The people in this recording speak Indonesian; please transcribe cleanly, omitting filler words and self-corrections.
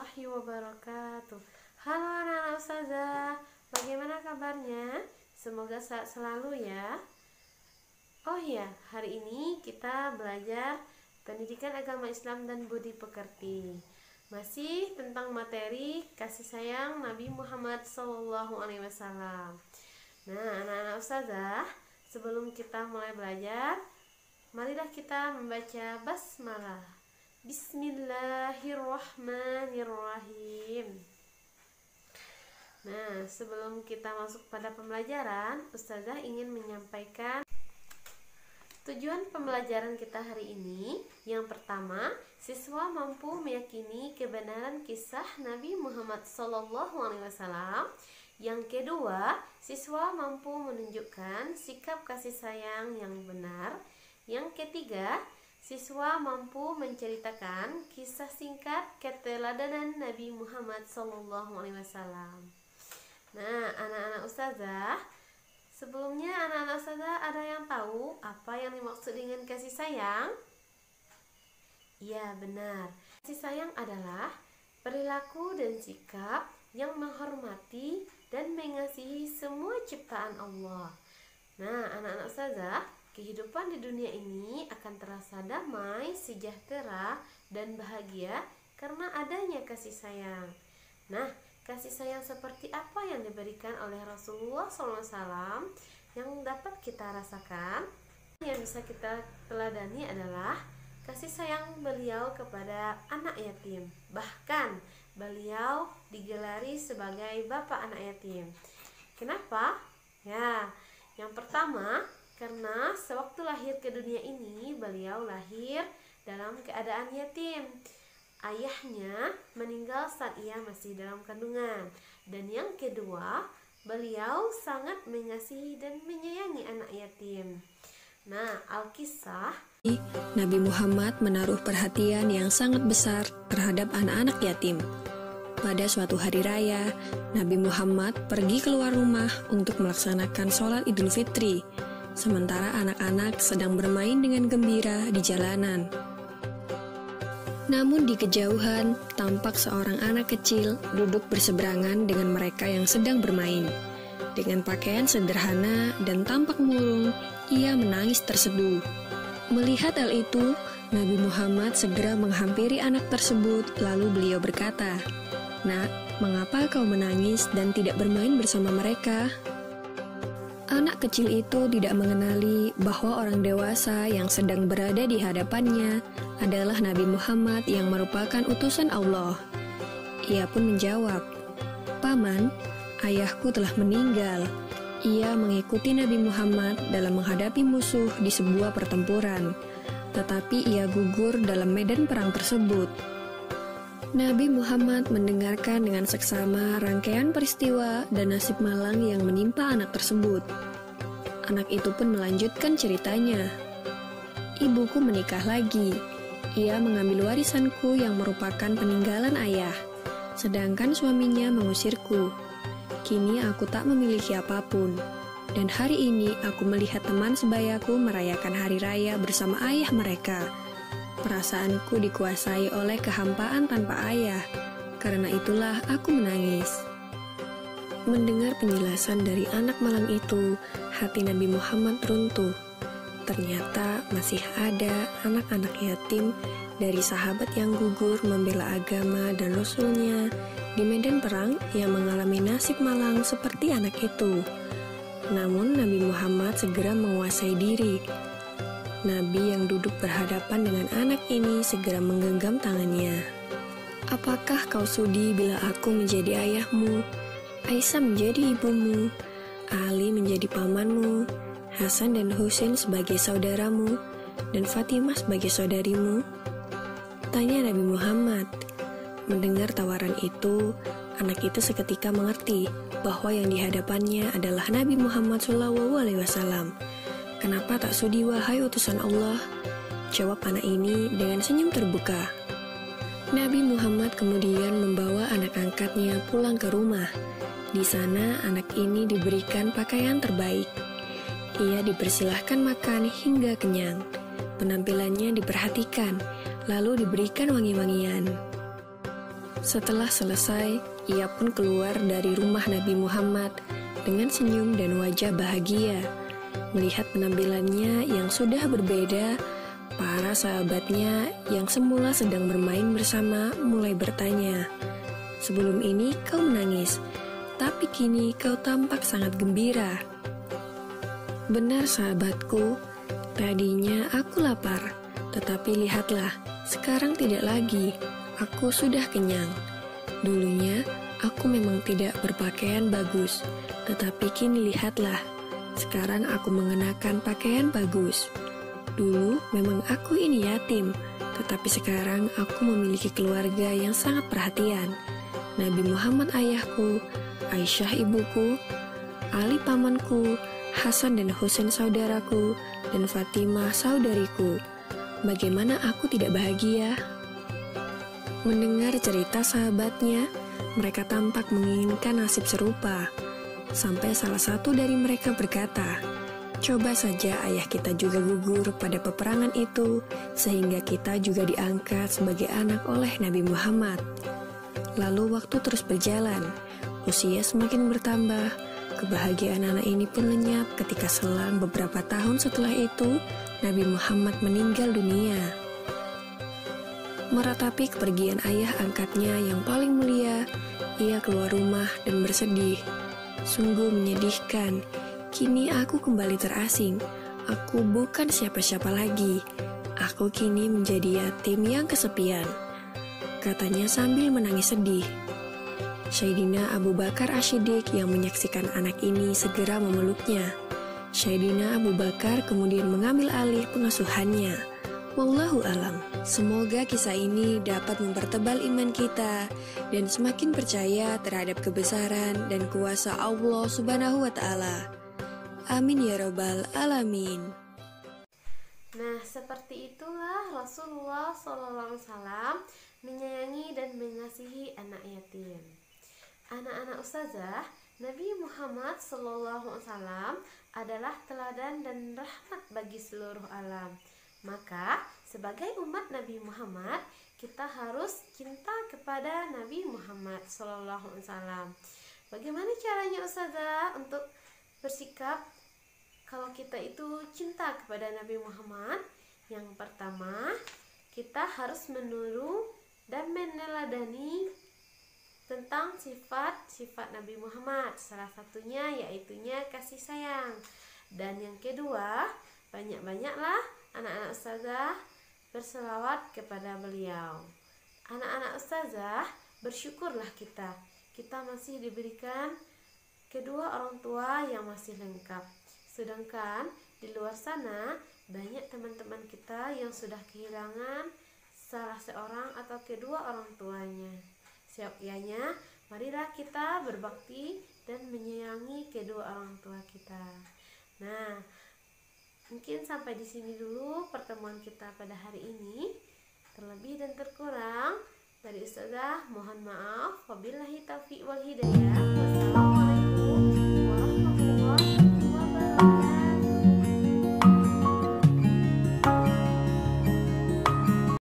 warahmatullahi wabarakatuh. Halo anak-anak ustazah, bagaimana kabarnya? Semoga sehat selalu ya. Oh ya, hari ini kita belajar pendidikan agama Islam dan budi pekerti. Masih tentang materi kasih sayang Nabi Muhammad SAW. Nah, anak-anak ustazah, sebelum kita mulai belajar, marilah kita membaca basmalah. Bismillahirrahmanirrahim. Nah, sebelum kita masuk pada pembelajaran, Ustazah ingin menyampaikan tujuan pembelajaran kita hari ini. Yang pertama, siswa mampu meyakini kebenaran kisah Nabi Muhammad SAW. Yang kedua, siswa mampu menunjukkan sikap kasih sayang yang benar. Yang ketiga, siswa mampu menceritakan kisah singkat keteladanan Nabi Muhammad SAW. Nah, anak-anak ustazah, sebelumnya anak-anak ustazah ada yang tahu apa yang dimaksud dengan kasih sayang? Ya, benar. Kasih sayang adalah perilaku dan sikap yang menghormati dan mengasihi semua ciptaan Allah. Nah, anak-anak ustazah, kehidupan di dunia ini akan terasa damai, sejahtera, dan bahagia karena adanya kasih sayang. Nah, kasih sayang seperti apa yang diberikan oleh Rasulullah SAW yang dapat kita rasakan? Yang bisa kita teladani adalah kasih sayang beliau kepada anak yatim. Bahkan, beliau digelari sebagai bapak anak yatim. Kenapa? Ya, yang pertama, karena sewaktu lahir ke dunia ini, beliau lahir dalam keadaan yatim. Ayahnya meninggal saat ia masih dalam kandungan. Dan yang kedua, beliau sangat mengasihi dan menyayangi anak yatim. Nah, Alkisah, Nabi Muhammad menaruh perhatian yang sangat besar terhadap anak-anak yatim. Pada suatu hari raya, Nabi Muhammad pergi keluar rumah untuk melaksanakan sholat Idul Fitri. Sementara anak-anak sedang bermain dengan gembira di jalanan. Namun di kejauhan, tampak seorang anak kecil duduk berseberangan dengan mereka yang sedang bermain. Dengan pakaian sederhana dan tampak murung, ia menangis terseduh. Melihat hal itu, Nabi Muhammad segera menghampiri anak tersebut, lalu beliau berkata, "Nak, mengapa kau menangis dan tidak bermain bersama mereka?" Anak kecil itu tidak mengenali bahwa orang dewasa yang sedang berada di hadapannya adalah Nabi Muhammad yang merupakan utusan Allah. Ia pun menjawab, "Paman, ayahku telah meninggal. Ia mengikuti Nabi Muhammad dalam menghadapi musuh di sebuah pertempuran, tetapi ia gugur dalam medan perang tersebut." Nabi Muhammad mendengarkan dengan seksama rangkaian peristiwa dan nasib malang yang menimpa anak tersebut. Anak itu pun melanjutkan ceritanya. "Ibuku menikah lagi. Ia mengambil warisanku yang merupakan peninggalan ayah, sedangkan suaminya mengusirku. Kini aku tak memiliki apapun. Dan hari ini aku melihat teman sebayaku merayakan hari raya bersama ayah mereka. Perasaanku dikuasai oleh kehampaan tanpa ayah. Karena itulah aku menangis." Mendengar penjelasan dari anak malang itu, hati Nabi Muhammad runtuh. Ternyata masih ada anak-anak yatim dari sahabat yang gugur membela agama dan Rasulnya di medan perang yang mengalami nasib malang seperti anak itu. Namun Nabi Muhammad segera menguasai diri. Nabi yang duduk berhadapan dengan anak ini segera menggenggam tangannya. "Apakah kau sudi bila aku menjadi ayahmu, Aisyah menjadi ibumu, Ali menjadi pamanmu, Hasan dan Husain sebagai saudaramu, dan Fatimah sebagai saudarimu?" tanya Nabi Muhammad. Mendengar tawaran itu, anak itu seketika mengerti bahwa yang dihadapannya adalah Nabi Muhammad SAW. "Kenapa tak sudi wahai utusan Allah?" jawab anak ini dengan senyum terbuka. Nabi Muhammad kemudian membawa anak angkatnya pulang ke rumah. Di sana anak ini diberikan pakaian terbaik. Ia dipersilahkan makan hingga kenyang. Penampilannya diperhatikan, lalu diberikan wangi-wangian. Setelah selesai, ia pun keluar dari rumah Nabi Muhammad dengan senyum dan wajah bahagia. Melihat penampilannya yang sudah berbeda, para sahabatnya yang semula sedang bermain bersama mulai bertanya, "Sebelum ini kau menangis, tapi kini kau tampak sangat gembira." "Benar sahabatku, tadinya aku lapar, tetapi lihatlah, sekarang tidak lagi. Aku sudah kenyang. Dulunya aku memang tidak berpakaian bagus, tetapi kini lihatlah, sekarang aku mengenakan pakaian bagus. Dulu memang aku ini yatim, tetapi sekarang aku memiliki keluarga yang sangat perhatian. Nabi Muhammad ayahku, Aisyah ibuku, Ali pamanku, Hasan dan Husain saudaraku, dan Fatimah saudariku. Bagaimana aku tidak bahagia?" Mendengar cerita sahabatnya, mereka tampak menginginkan nasib serupa. Sampai salah satu dari mereka berkata, "Coba saja ayah kita juga gugur pada peperangan itu, sehingga kita juga diangkat sebagai anak oleh Nabi Muhammad." Lalu waktu terus berjalan, usia semakin bertambah, kebahagiaan anak ini pun lenyap ketika selang beberapa tahun setelah itu, Nabi Muhammad meninggal dunia. Meratapi kepergian ayah angkatnya yang paling mulia, ia keluar rumah dan bersedih. "Sungguh menyedihkan, kini aku kembali terasing. Aku bukan siapa-siapa lagi. Aku kini menjadi yatim yang kesepian," katanya sambil menangis sedih. Sayyidina Abu Bakar Asy-Siddiq yang menyaksikan anak ini segera memeluknya. Sayyidina Abu Bakar kemudian mengambil alih pengasuhannya. Wallahu alam. Semoga kisah ini dapat mempertebal iman kita dan semakin percaya terhadap kebesaran dan kuasa Allah Subhanahu wa Ta'ala. Amin ya Rabbal Alamin. Nah, seperti itulah Rasulullah SAW menyayangi dan mengasihi anak yatim. Anak-anak ustazah, Nabi Muhammad SAW adalah teladan dan rahmat bagi seluruh alam. Maka, sebagai umat Nabi Muhammad, kita harus cinta kepada Nabi Muhammad SAW. Bagaimana caranya ustazah untuk bersikap kalau kita itu cinta kepada Nabi Muhammad? Yang pertama, kita harus meniru dan meneladani tentang sifat-sifat Nabi Muhammad. Salah satunya yaitunya kasih sayang. Dan yang kedua, banyak-banyaklah anak-anak ustazah berselawat kepada beliau. Anak-anak ustazah, bersyukurlah kita masih diberikan kedua orang tua yang masih lengkap. Sedangkan di luar sana banyak teman-teman kita yang sudah kehilangan salah seorang atau kedua orang tuanya. Seyogyanya, marilah kita berbakti dan menyayangi kedua orang tua kita. Nah, mungkin sampai di sini dulu pertemuan kita pada hari ini. Terlebih dan terkurang dari ustazah mohon maaf. Wabillahi taufiq wal hidayah. Wassalamualaikum.